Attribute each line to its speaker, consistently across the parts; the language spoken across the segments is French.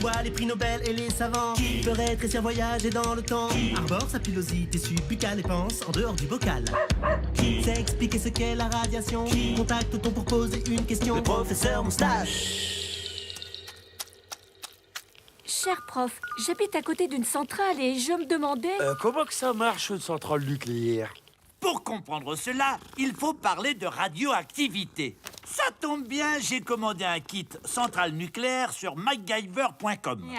Speaker 1: voit les prix Nobel et les savants peut rétrécir, voyager dans le temps, arbore sa pilosité subbuccale et pense en dehors du bocal. Sait expliquer ce qu'est la radiation, contacte-t-on pour poser une question, le professeur Moustache.
Speaker 2: Cher prof, j'habite à côté d'une centrale et je me demandais...
Speaker 3: Comment que ça marche, une centrale nucléaire?
Speaker 4: Pour comprendre cela, il faut parler de radioactivité. Ça tombe bien, j'ai commandé un kit centrale nucléaire sur MacGyver.com.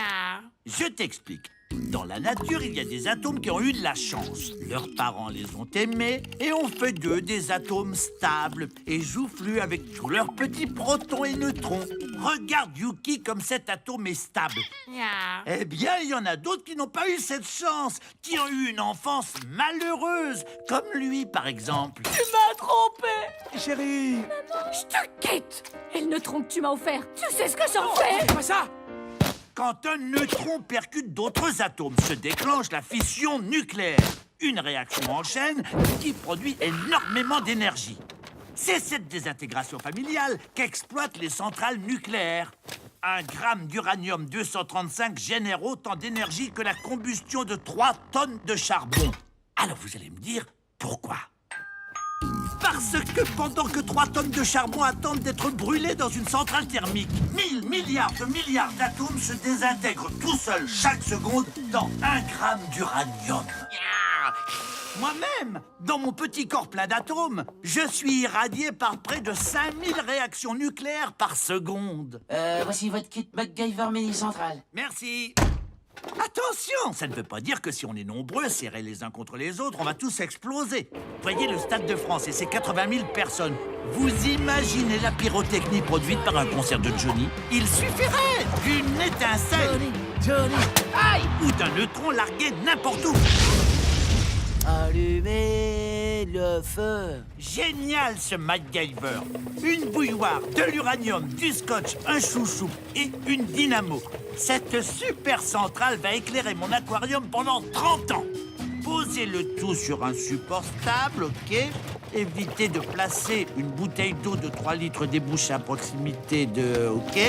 Speaker 4: Je t'explique. Dans la nature, il y a des atomes qui ont eu de la chance. Leurs parents les ont aimés et ont fait d'eux des atomes stables et joufflus avec tous leurs petits protons et neutrons. Regarde, Yuki, comme cet atome est stable. Eh bien, il y en a d'autres qui n'ont pas eu cette chance, qui ont eu une enfance malheureuse, comme lui, par exemple.
Speaker 2: Tu m'as trompé!
Speaker 3: Chérie!
Speaker 2: Maman, je te quitte! Et le neutron que tu m'as offert, tu sais ce que j'en fais?
Speaker 3: C'est pas ça!
Speaker 4: Quand un neutron percute d'autres atomes, se déclenche la fission nucléaire. Une réaction en chaîne qui produit énormément d'énergie. C'est cette désintégration familiale qu'exploitent les centrales nucléaires. 1 gramme d'uranium-235 génère autant d'énergie que la combustion de 3 tonnes de charbon. Alors vous allez me dire, pourquoi ? Parce que pendant que 3 tonnes de charbon attendent d'être brûlées dans une centrale thermique, 1000 milliards de milliards d'atomes se désintègrent tout seuls chaque seconde dans 1 gramme d'uranium. Moi-même, dans mon petit corps plein d'atomes, je suis irradié par près de 5000 réactions nucléaires par seconde.
Speaker 5: Voici votre kit MacGyver mini centrale.
Speaker 4: Merci. Attention, ça ne veut pas dire que si on est nombreux, serrés les uns contre les autres, on va tous exploser. Voyez le Stade de France et ses 80 000 personnes. Vous imaginez la pyrotechnie produite par un concert de Johnny? Il suffirait d'une étincelle aïe, ou d'un neutron largué n'importe où.
Speaker 5: Allumez le feu.
Speaker 4: Génial ce MacGyver. Une bouilloire, de l'uranium, du scotch, un chouchou et une dynamo. Cette super centrale va éclairer mon aquarium pendant 30 ans. Posez le tout sur un support stable, ok? Évitez de placer une bouteille d'eau de 3 litres débouchée à proximité de... ok?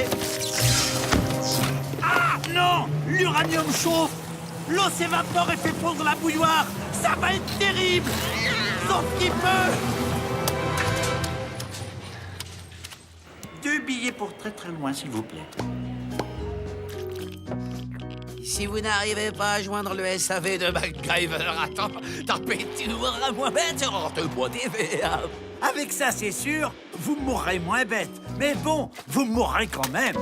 Speaker 4: Ah non! L'uranium chauffe! L'eau s'évapore et fait fondre la bouilloire! Ça va être terrible! Sauf qu'il peut! 2 billets pour très très loin, s'il vous plaît.
Speaker 5: Si vous n'arrivez pas à joindre le SAV de MacGyver, attends, tapez toujours à moins bête sur Orte.tv.
Speaker 4: Avec ça, c'est sûr, vous mourrez moins bête. Mais bon, vous mourrez quand même.